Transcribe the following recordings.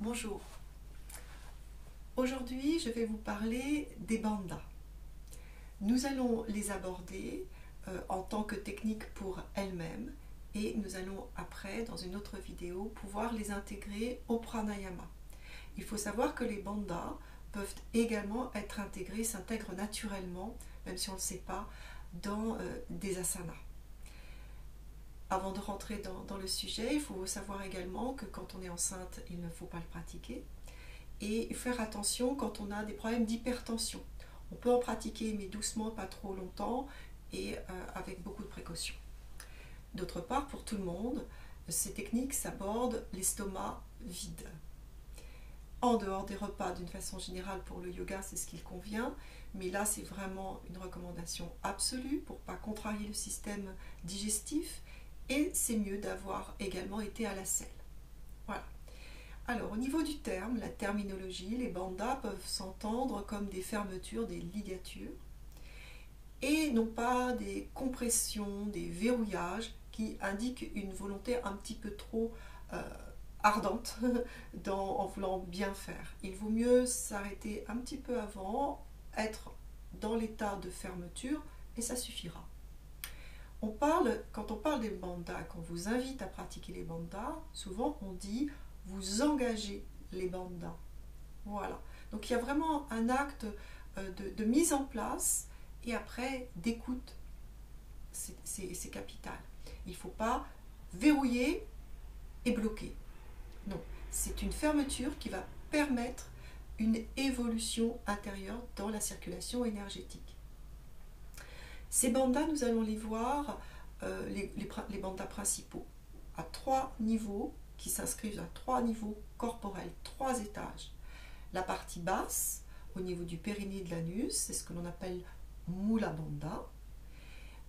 Bonjour. Aujourd'hui, je vais vous parler des bandhas. Nous allons les aborder en tant que technique pour elles-mêmes et nous allons après, dans une autre vidéo, pouvoir les intégrer au pranayama. Il faut savoir que les bandhas peuvent également être intégrés, s'intègrent naturellement, même si on ne le sait pas, dans des asanas. Avant de rentrer dans le sujet, il faut savoir également que quand on est enceinte, il ne faut pas le pratiquer. Et faire attention quand on a des problèmes d'hypertension. On peut en pratiquer, mais doucement, pas trop longtemps, et avec beaucoup de précautions. D'autre part, pour tout le monde, ces techniques s'abordent l'estomac vide. En dehors des repas, d'une façon générale, pour le yoga, c'est ce qu'il convient, mais là, c'est vraiment une recommandation absolue pour ne pas contrarier le système digestif, et c'est mieux d'avoir également été à la selle. Voilà. Alors, au niveau du terme, la terminologie, les bandhas peuvent s'entendre comme des fermetures, des ligatures, et non pas des compressions, des verrouillages qui indiquent une volonté un petit peu trop ardente en voulant bien faire. Il vaut mieux s'arrêter un petit peu avant, être dans l'état de fermeture, et ça suffira. Quand on parle des bandhas, quand on vous invite à pratiquer les bandhas, souvent on dit vous engagez les bandhas. Voilà. Donc il y a vraiment un acte de mise en place et après d'écoute. C'est capital. Il ne faut pas verrouiller et bloquer. Non, c'est une fermeture qui va permettre une évolution intérieure dans la circulation énergétique. Ces bandhas, nous allons les voir, les bandhas principaux, à 3 niveaux, qui s'inscrivent à 3 niveaux corporels, 3 étages. La partie basse, au niveau du périnée et de l'anus, c'est ce que l'on appelle Mula Bandha.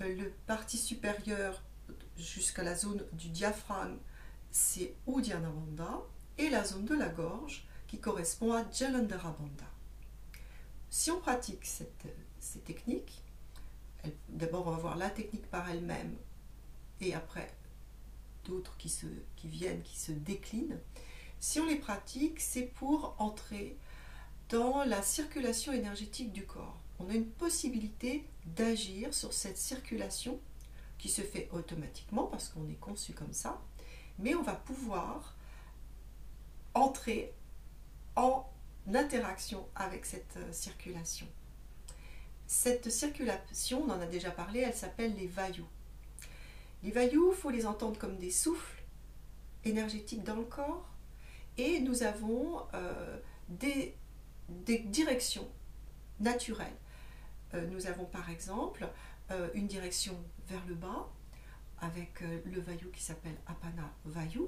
Le partie supérieure, jusqu'à la zone du diaphragme, c'est Uddiyana Bandha. Et la zone de la gorge, qui correspond à Jalandhara Bandha. Si on pratique ces techniques, d'abord on va voir la technique par elle-même, et après d'autres qui se déclinent. Si on les pratique, c'est pour entrer dans la circulation énergétique du corps. On a une possibilité d'agir sur cette circulation qui se fait automatiquement parce qu'on est conçu comme ça, mais on va pouvoir entrer en interaction avec cette circulation. Cette circulation, on en a déjà parlé, elle s'appelle les vayus. Les vayus, il faut les entendre comme des souffles énergétiques dans le corps, et nous avons des directions naturelles. Nous avons par exemple une direction vers le bas avec le vayu qui s'appelle Apana Vayu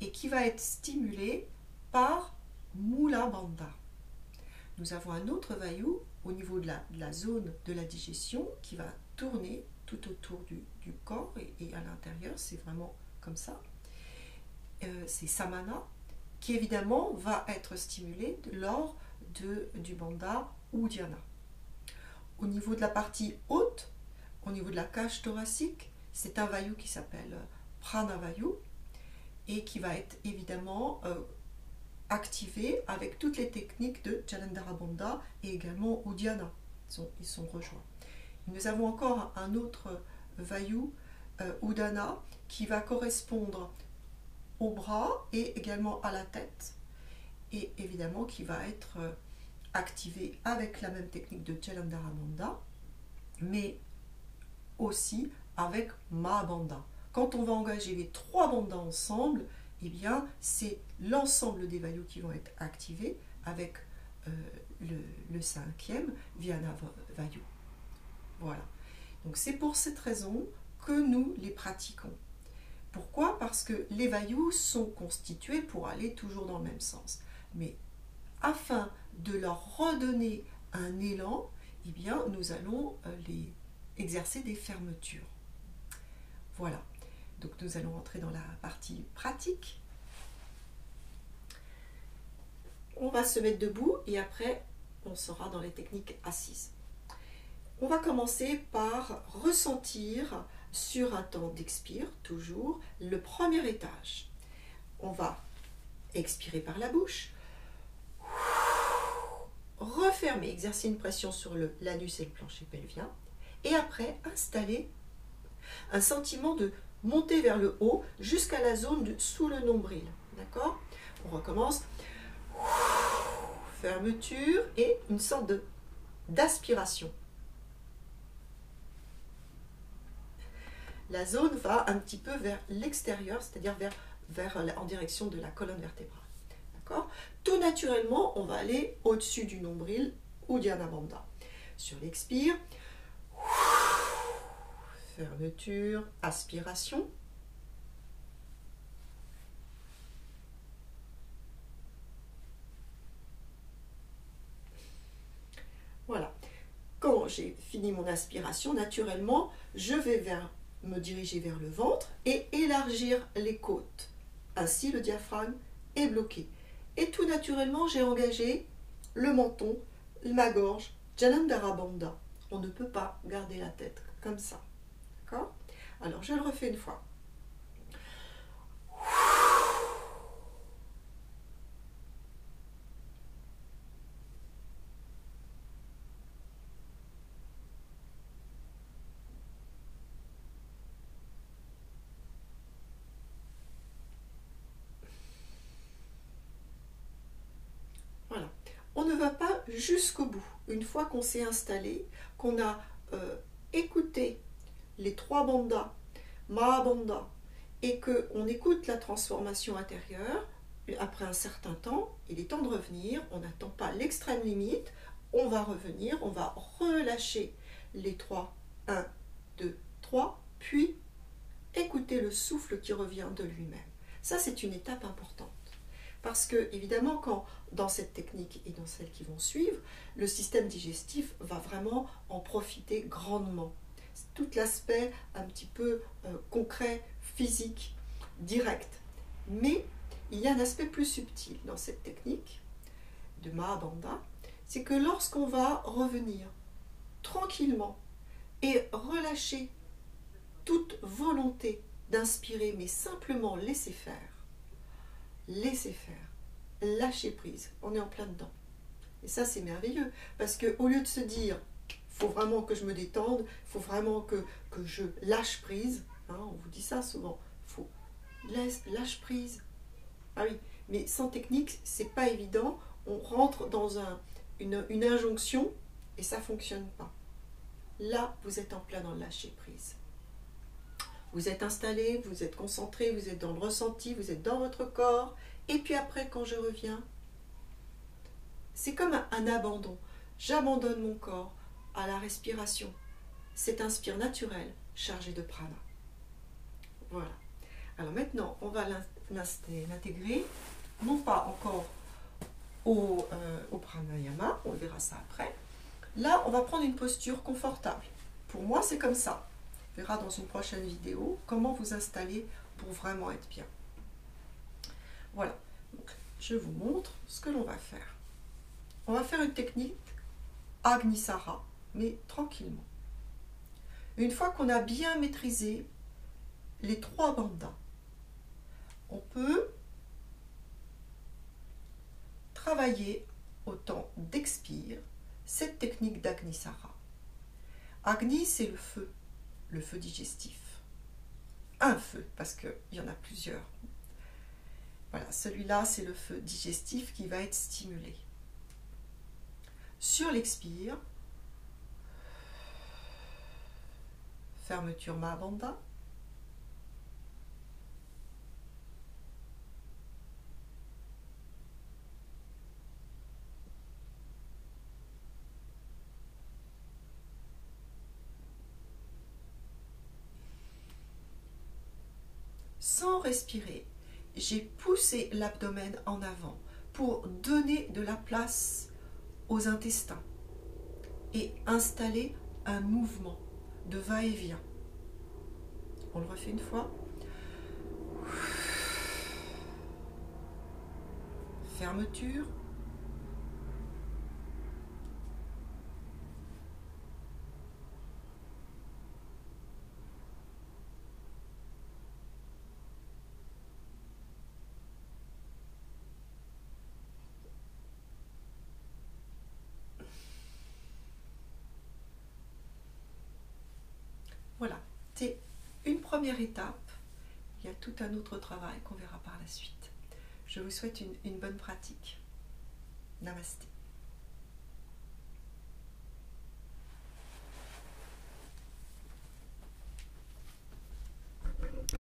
et qui va être stimulé par Mula Bandha. Nous avons un autre vayu au niveau de la zone de la digestion qui va tourner tout autour du corps et à l'intérieur, c'est vraiment comme ça. C'est Samana qui évidemment va être stimulé lors du bandha Uddiyana. Au niveau de la partie haute, au niveau de la cage thoracique, c'est un vayu qui s'appelle Pranavayu et qui va être évidemment activé avec toutes les techniques de Jalandhara Bandha et également Uddiyana. Ils sont rejoints. Nous avons encore un autre vayu, Udana, qui va correspondre au bras et également à la tête, et évidemment qui va être activé avec la même technique de Jalandhara Bandha, mais aussi avec Mahabandha. Quand on va engager les 3 bandhas ensemble, eh bien c'est l'ensemble des vayus qui vont être activés avec le 5e, Vyana Vayu. Voilà. Donc c'est pour cette raison que nous les pratiquons. Pourquoi? Parce que les vayus sont constitués pour aller toujours dans le même sens. Mais afin de leur redonner un élan, eh bien, nous allons exercer des fermetures. Voilà. Donc nous allons entrer dans la partie pratique. On va se mettre debout et après on sera dans les techniques assises. On va commencer par ressentir sur un temps d'expire, toujours, le premier étage. On va Expirez par la bouche. Refermez, exercez une pression sur l'anus et le plancher pelvien. Et après, installez un sentiment de monter vers le haut jusqu'à la zone sous le nombril. D'accord? On recommence. Fermeture et une sorte d'aspiration. La zone va un petit peu vers l'extérieur, c'est-à-dire en direction de la colonne vertébrale. D'accord? Tout naturellement, on va aller au-dessus du nombril ou Dhyana Bandha. Sur l'expire, fermeture, aspiration. Voilà. Quand j'ai fini mon aspiration, naturellement, je vais me diriger vers le ventre et élargir les côtes. Ainsi, le diaphragme est bloqué. Et tout naturellement, j'ai engagé le menton, ma gorge, Janandhara Bandha. On ne peut pas garder la tête comme ça. D'accord? Alors, je le refais une fois. Voilà. On ne va pas jusqu'au bout. Une fois qu'on s'est installé, qu'on a écouté les 3 bandhas, Mahabandha, et qu'on écoute la transformation intérieure, après un certain temps, il est temps de revenir, on n'attend pas l'extrême limite, on va revenir, on va relâcher les 3, 1, 2, 3, puis écouter le souffle qui revient de lui-même. Ça, c'est une étape importante. Parce que, évidemment, quand dans cette technique et dans celles qui vont suivre, le système digestif va vraiment en profiter grandement. Tout l'aspect un petit peu concret, physique, direct. Mais il y a un aspect plus subtil dans cette technique de Mahabandha, c'est que lorsqu'on va revenir tranquillement et relâcher toute volonté d'inspirer, mais simplement laisser faire, lâcher prise, on est en plein dedans. Et ça, c'est merveilleux, parce qu'au lieu de se dire il faut vraiment que je me détende, il faut vraiment que je lâche prise, hein, on vous dit ça souvent, il faut lâche prise. Ah oui, mais sans technique, c'est pas évident, on rentre dans une injonction et ça fonctionne pas. Là, vous êtes en plein dans le lâcher prise. Vous êtes installé, vous êtes concentré, vous êtes dans le ressenti, vous êtes dans votre corps, et puis après, quand je reviens, c'est comme un abandon. J'abandonne mon corps à la respiration. C'est un spire naturel chargé de prana. Voilà. Alors maintenant, on va l'intégrer, non pas encore au pranayama, on verra ça après. Là, on va prendre une posture confortable. Pour moi, c'est comme ça. On verra dans une prochaine vidéo comment vous installer pour vraiment être bien. Voilà. Donc, je vous montre ce que l'on va faire. On va faire une technique Agnisara, mais tranquillement. Une fois qu'on a bien maîtrisé les 3 bandhas, on peut travailler au temps d'expire cette technique d'Agnisara. Agni, c'est le feu digestif. Un feu, parce qu'il y en a plusieurs. Voilà, celui-là, c'est le feu digestif qui va être stimulé. Sur l'expire, fermeture Mahabandha. Sans respirer, j'ai poussé l'abdomen en avant pour donner de la place aux intestins et installer un mouvement de va-et-vient. On le refait une fois. Fermeture. c'est une première étape. Il y a tout un autre travail qu'on verra par la suite. Je vous souhaite une bonne pratique. Namasté.